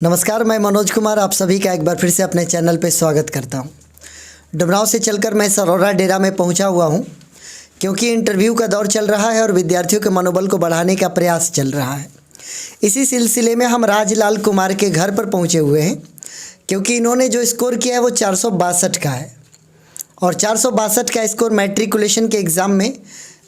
नमस्कार, मैं मनोज कुमार आप सभी का एक बार फिर से अपने चैनल पे स्वागत करता हूँ। डुमरांव से चलकर मैं सरौरा डेरा में पहुँचा हुआ हूँ क्योंकि इंटरव्यू का दौर चल रहा है और विद्यार्थियों के मनोबल को बढ़ाने का प्रयास चल रहा है। इसी सिलसिले में हम राजलाल कुमार के घर पर पहुँचे हुए हैं क्योंकि इन्होंने जो स्कोर किया है वो 462 का है और 462 का स्कोर मैट्रिकुलेशन के एग्ज़ाम में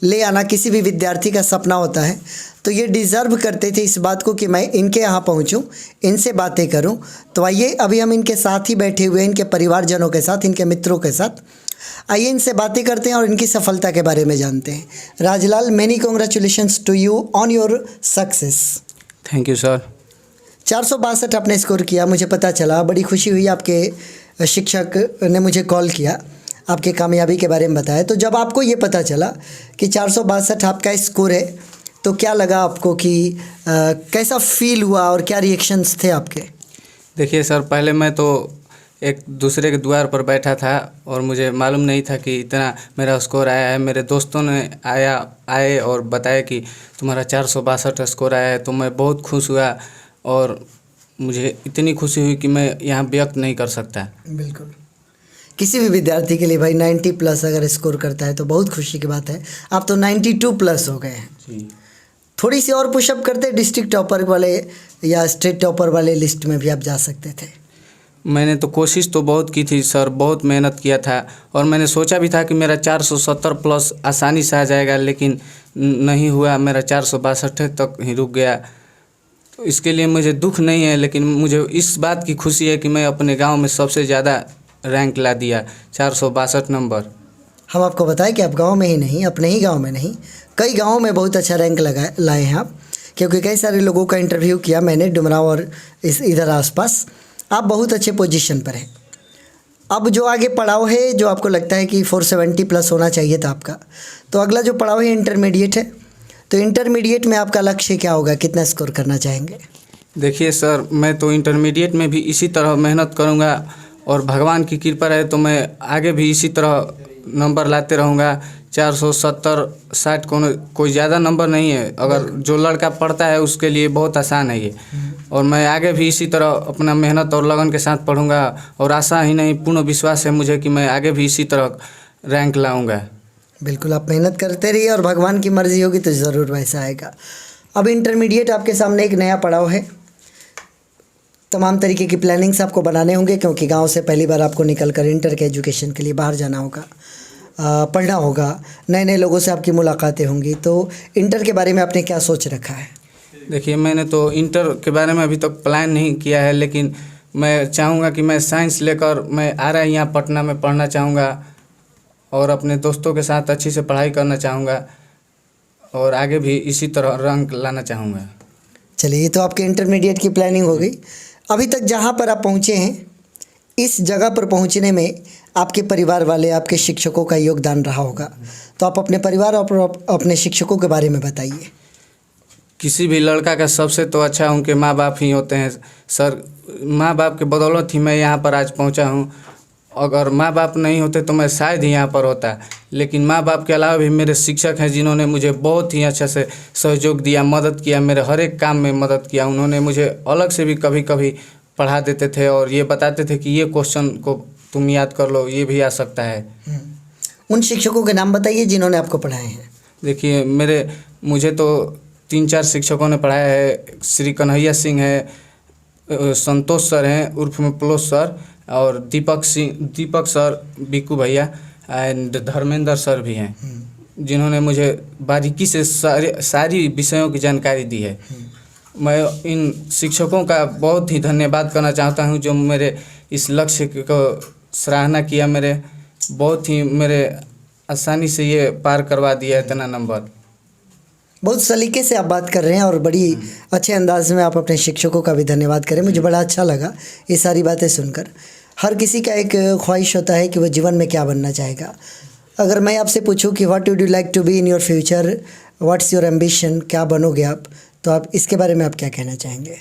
ले आना किसी भी विद्यार्थी का सपना होता है। तो ये डिज़र्व करते थे इस बात को कि मैं इनके यहाँ पहुँचूँ, इनसे बातें करूँ। तो आइए अभी हम इनके साथ ही बैठे हुए हैं, इनके परिवारजनों के साथ, इनके मित्रों के साथ। आइए इनसे बातें करते हैं और इनकी सफलता के बारे में जानते हैं। Rajlal, many congratulations to you on your success. Thank you sir. 462 आपने स्कोर किया, मुझे पता चला, बड़ी खुशी हुई। आपके शिक्षक ने मुझे कॉल किया, आपके कामयाबी के बारे में बताया। तो जब आपको ये पता चला कि 462 आपका स्कोर है तो क्या लगा आपको कि कैसा फील हुआ और क्या रिएक्शंस थे आपके? देखिए सर, पहले मैं तो एक दूसरे के द्वार पर बैठा था और मुझे मालूम नहीं था कि इतना मेरा स्कोर आया है। मेरे दोस्तों ने आए और बताया कि तुम्हारा 462 स्कोर आया है। तो मैं बहुत खुश हुआ और मुझे इतनी खुशी हुई कि मैं यहाँ व्यक्त नहीं कर सकता। बिल्कुल, किसी भी विद्यार्थी के लिए भाई 90 प्लस अगर स्कोर करता है तो बहुत खुशी की बात है। आप तो 92 प्लस हो गए हैं जी। थोड़ी सी और पुशअप करते, डिस्ट्रिक्ट टॉपर वाले या स्टेट टॉपर वाले लिस्ट में भी आप जा सकते थे। मैंने तो कोशिश तो बहुत की थी सर, बहुत मेहनत किया था और मैंने सोचा भी था कि मेरा 470 प्लस आसानी से आ जाएगा, लेकिन नहीं हुआ। मेरा 462 तक ही रुक गया। तो इसके लिए मुझे दुख नहीं है, लेकिन मुझे इस बात की खुशी है कि मैं अपने गांव में सबसे ज़्यादा रैंक ला दिया, 462 नंबर। हम आपको बताएं कि आप गांव में ही नहीं, अपने ही गांव में नहीं, कई गांवों में बहुत अच्छा रैंक लाए हैं आप, क्योंकि कई सारे लोगों का इंटरव्यू किया मैंने डुमरांव और इधर आसपास। आप बहुत अच्छे पोजीशन पर हैं। अब जो आगे पड़ाव है, जो आपको लगता है कि 470 प्लस होना चाहिए था आपका, तो अगला जो पड़ाव है इंटरमीडिएट है। तो इंटरमीडिएट में आपका लक्ष्य क्या होगा, कितना स्कोर करना चाहेंगे? देखिए सर, मैं तो इंटरमीडिएट में भी इसी तरह मेहनत करूँगा और भगवान की कृपा रहे तो मैं आगे भी इसी तरह नंबर लाते रहूँगा। 470-60 कोई ज़्यादा नंबर नहीं है। अगर जो लड़का पढ़ता है उसके लिए बहुत आसान है ये। और मैं आगे भी इसी तरह अपना मेहनत और लगन के साथ पढ़ूँगा और आशा ही नहीं, पूर्ण विश्वास है मुझे कि मैं आगे भी इसी तरह रैंक लाऊँगा। बिल्कुल, आप मेहनत करते रहिए और भगवान की मर्ज़ी होगी तो ज़रूर वैसा आएगा। अब इंटरमीडिएट आपके सामने एक नया पड़ाव है। तमाम तरीके की प्लानिंग्स आपको बनाने होंगे क्योंकि गांव से पहली बार आपको निकलकर इंटर के एजुकेशन के लिए बाहर जाना होगा, पढ़ना होगा, नए नए लोगों से आपकी मुलाकातें होंगी। तो इंटर के बारे में आपने क्या सोच रखा है? देखिए, मैंने तो इंटर के बारे में अभी तक प्लान नहीं किया है, लेकिन मैं चाहूँगा कि मैं साइंस लेकर मैं यहाँ पटना में पढ़ना चाहूँगा और अपने दोस्तों के साथ अच्छी से पढ़ाई करना चाहूँगा और आगे भी इसी तरह रैंक लाना चाहूँगा। चलिए, ये तो आपके इंटरमीडिएट की प्लानिंग हो गई। अभी तक जहाँ पर आप पहुँचे हैं, इस जगह पर पहुँचने में आपके परिवार वाले, आपके शिक्षकों का योगदान रहा होगा। तो आप अपने परिवार और अपने शिक्षकों के बारे में बताइए। किसी भी लड़का का सबसे तो अच्छा उनके माँ बाप ही होते हैं सर। माँ बाप के बदौलत ही मैं यहाँ पर आज पहुँचा हूँ। अगर माँ बाप नहीं होते तो मैं शायद ही यहाँ पर होता। लेकिन माँ बाप के अलावा भी मेरे शिक्षक हैं जिन्होंने मुझे बहुत ही अच्छे से सहयोग दिया, मदद किया, मेरे हर एक काम में मदद किया। उन्होंने मुझे अलग से भी कभी कभी पढ़ा देते थे और ये बताते थे कि ये क्वेश्चन को तुम याद कर लो, ये भी आ सकता है। उन शिक्षकों के नाम बताइए जिन्होंने आपको पढ़ाए हैं। देखिए, मुझे तो 3-4 शिक्षकों ने पढ़ाया है। श्री कन्हैया सिंह है, संतोष सर हैं उर्फ में प्लोस सर, और दीपक सर, बिक्कू भैया एंड धर्मेंद्र सर भी हैं, जिन्होंने मुझे बारीकी से सारी विषयों की जानकारी दी है। मैं इन शिक्षकों का बहुत ही धन्यवाद करना चाहता हूं जो मेरे इस लक्ष्य को सराहना किया, मेरे आसानी से ये पार करवा दिया इतना नंबर। बहुत सलीके से आप बात कर रहे हैं और बड़ी अच्छे अंदाज में आप अपने शिक्षकों का भी धन्यवाद करें। मुझे बड़ा अच्छा लगा ये सारी बातें सुनकर। हर किसी का एक ख्वाहिश होता है कि वो जीवन में क्या बनना चाहेगा। अगर मैं आपसे पूछूं कि what would you like to be in your future, what's your ambition, क्या बनोगे आप, तो आप इसके बारे में आप क्या कहना चाहेंगे?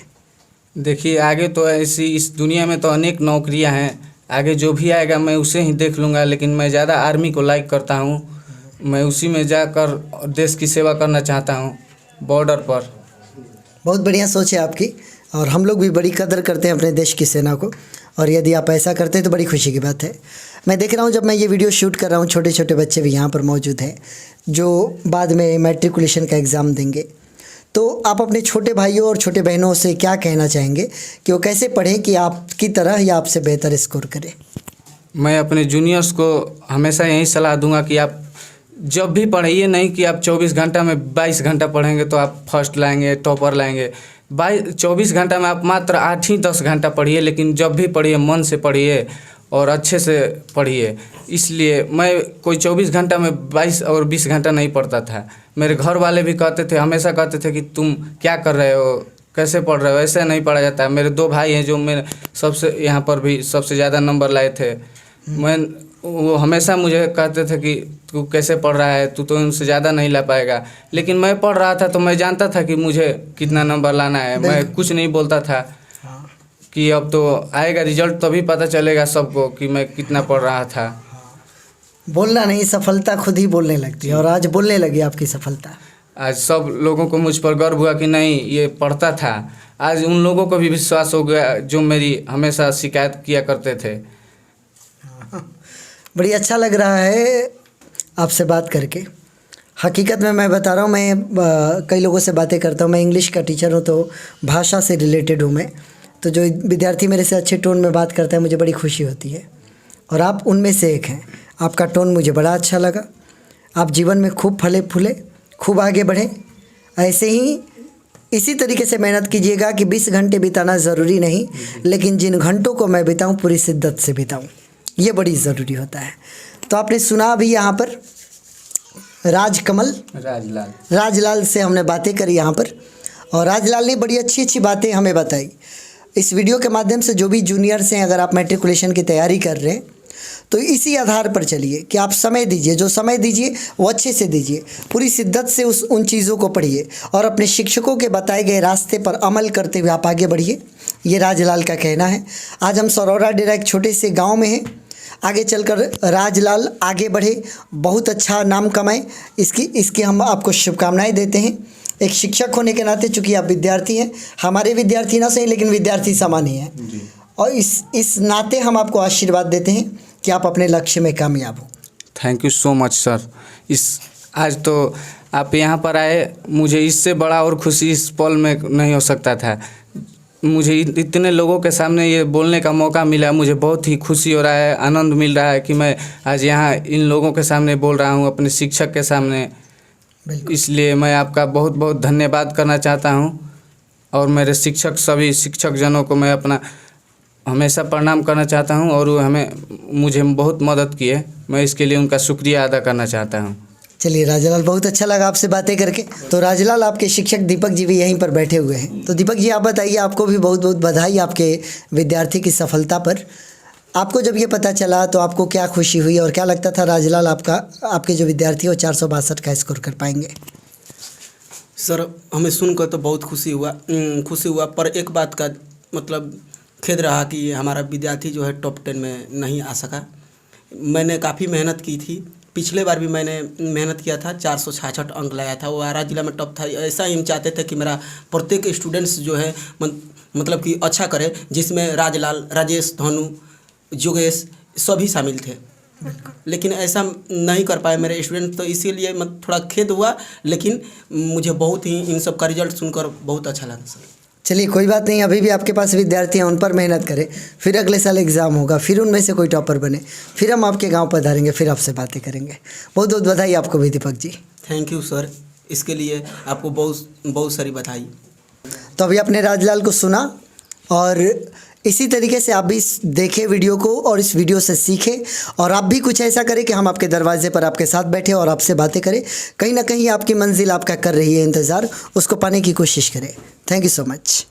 देखिए, आगे तो ऐसी इस दुनिया में तो अनेक नौकरियां हैं। आगे जो भी आएगा मैं उसे ही देख लूँगा, लेकिन मैं ज़्यादा आर्मी को लाइक करता हूँ। मैं उसी में जाकर देश की सेवा करना चाहता हूँ बॉर्डर पर। बहुत बढ़िया सोच है आपकी। और हम लोग भी बड़ी कदर करते हैं अपने देश की सेना को, और यदि आप ऐसा करते हैं तो बड़ी खुशी की बात है। मैं देख रहा हूँ जब मैं ये वीडियो शूट कर रहा हूँ, छोटे छोटे बच्चे भी यहाँ पर मौजूद हैं जो बाद में मैट्रिकुलेशन का एग्ज़ाम देंगे। तो आप अपने छोटे भाइयों और छोटे बहनों से क्या कहना चाहेंगे कि वो कैसे पढ़ें कि आपकी तरह या आपसे बेहतर स्कोर करें? मैं अपने जूनियर्स को हमेशा यही सलाह दूंगा कि आप जब भी पढ़िए, नहीं कि आप 24 घंटा में 22 घंटा पढ़ेंगे तो आप फर्स्ट लाएंगे, टॉपर लाएंगे। 24 घंटा में आप मात्र 8 ही 10 घंटा पढ़िए, लेकिन जब भी पढ़िए मन से पढ़िए और अच्छे से पढ़िए। इसलिए मैं कोई 24 घंटा में 22 और 20 घंटा नहीं पढ़ता था। मेरे घर वाले भी कहते थे, हमेशा कहते थे कि तुम क्या कर रहे हो, कैसे पढ़ रहे हो, ऐसे नहीं पढ़ा जाता है। मेरे 2 भाई हैं जो मेरे सबसे यहाँ पर भी सबसे ज़्यादा नंबर लाए थे। वो हमेशा मुझे कहते थे कि तू कैसे पढ़ रहा है, तू तो उनसे ज़्यादा नहीं ला पाएगा। लेकिन मैं पढ़ रहा था तो मैं जानता था कि मुझे कितना नंबर लाना है। मैं कुछ नहीं बोलता था कि अब तो आएगा रिजल्ट, तभी पता चलेगा सबको कि मैं कितना पढ़ रहा था। बोलना नहीं, सफलता खुद ही बोलने लगती है, और आज बोलने लगी आपकी सफलता। आज सब लोगों को मुझ पर गर्व हुआ कि नहीं ये पढ़ता था। आज उन लोगों को भी विश्वास हो गया जो मेरी हमेशा शिकायत किया करते थे। बड़ी अच्छा लग रहा है आपसे बात करके। हकीकत में मैं बता रहा हूँ, मैं कई लोगों से बातें करता हूँ। मैं इंग्लिश का टीचर हूँ तो भाषा से रिलेटेड हूँ मैं। तो जो विद्यार्थी मेरे से अच्छे टोन में बात करता है मुझे बड़ी खुशी होती है, और आप उनमें से एक हैं। आपका टोन मुझे बड़ा अच्छा लगा। आप जीवन में खूब फले फूले, खूब आगे बढ़ें। ऐसे ही इसी तरीके से मेहनत कीजिएगा कि 20 घंटे बिताना ज़रूरी नहीं, लेकिन जिन घंटों को मैं बिताऊं पूरी शिद्दत से बिताऊं, ये बड़ी ज़रूरी होता है। तो आपने सुना भी यहाँ पर राजलाल से हमने बातें करी यहाँ पर, और राजलाल ने बड़ी अच्छी अच्छी बातें हमें बताई। इस वीडियो के माध्यम से जो भी जूनियर्स हैं, अगर आप मैट्रिकुलेशन की तैयारी कर रहे हैं तो इसी आधार पर चलिए कि आप समय दीजिए, जो समय दीजिए वो अच्छे से दीजिए, पूरी शिद्दत से उन चीज़ों को पढ़िए और अपने शिक्षकों के बताए गए रास्ते पर अमल करते हुए आप आगे बढ़िए। ये राजलाल का कहना है। आज हम सरौरा डेरा एक छोटे से गांव में हैं। आगे चलकर राजलाल आगे बढ़े, बहुत अच्छा नाम कमाए, इसकी हम आपको शुभकामनाएं देते हैं। एक शिक्षक होने के नाते, चूँकि आप विद्यार्थी हैं, हमारे विद्यार्थी ना सही लेकिन विद्यार्थी समान ही हैं, और इस नाते हम आपको आशीर्वाद देते हैं कि आप अपने लक्ष्य में कामयाब हो। Thank you so much sir. आज तो आप यहाँ पर आए, मुझे इससे बड़ा और खुशी इस पल में नहीं हो सकता था। मुझे इतने लोगों के सामने ये बोलने का मौका मिला, मुझे बहुत ही खुशी हो रहा है, आनंद मिल रहा है कि मैं आज यहाँ इन लोगों के सामने बोल रहा हूँ, अपने शिक्षक के सामने। इसलिए मैं आपका बहुत बहुत धन्यवाद करना चाहता हूँ, और मेरे सभी शिक्षकजनों को मैं अपना हमेशा प्रणाम करना चाहता हूँ, और वो मुझे बहुत मदद की है। मैं इसके लिए उनका शुक्रिया अदा करना चाहता हूँ। चलिए राजलाल, बहुत अच्छा लगा आपसे बातें करके। तो राजलाल, आपके शिक्षक दीपक जी भी यहीं पर बैठे हुए हैं। तो दीपक जी, आप बताइए, आपको भी बहुत बहुत बधाई आपके विद्यार्थी की सफलता पर। आपको जब ये पता चला तो आपको क्या खुशी हुई, और क्या लगता था राजलाल आपके जो विद्यार्थी हो 462 का स्कोर कर पाएंगे? सर, हमें सुनकर तो बहुत खुशी हुआ, पर एक बात का मतलब खेद रहा कि हमारा विद्यार्थी जो है टॉप 10 में नहीं आ सका। मैंने काफ़ी मेहनत की थी, पिछले बार भी मैंने मेहनत किया था, 466 अंक लाया था, वो आरा जिला में टॉप था। ऐसा ही हम चाहते थे कि मेरा प्रत्येक स्टूडेंट्स जो है मतलब कि अच्छा करे, जिसमें राजलाल, राजेश, धनु, योगेश सभी शामिल थे। लेकिन ऐसा नहीं कर पाए मेरे स्टूडेंट, तो इसीलिए थोड़ा खेद हुआ। लेकिन मुझे बहुत ही इन सब का रिजल्ट सुनकर बहुत अच्छा लगा सर। चलिए कोई बात नहीं, अभी भी आपके पास विद्यार्थी हैं, उन पर मेहनत करें। फिर अगले साल एग्ज़ाम होगा, फिर उनमें से कोई टॉपर बने, फिर हम आपके गांव पधारेंगे, फिर आपसे बातें करेंगे। बहुत बहुत बधाई आपको भी Deepak ji. Thank you sir, इसके लिए आपको बहुत सारी बधाई। तो अभी आपने राजलाल को सुना, और इसी तरीके से आप भी देखें वीडियो को और इस वीडियो से सीखें, और आप भी कुछ ऐसा करें कि हम आपके दरवाजे पर आपके साथ बैठे और आपसे बातें करें। कहीं ना कहीं आपकी मंजिल आपका कर रही है इंतज़ार, उसको पाने की कोशिश करें। Thank you so much.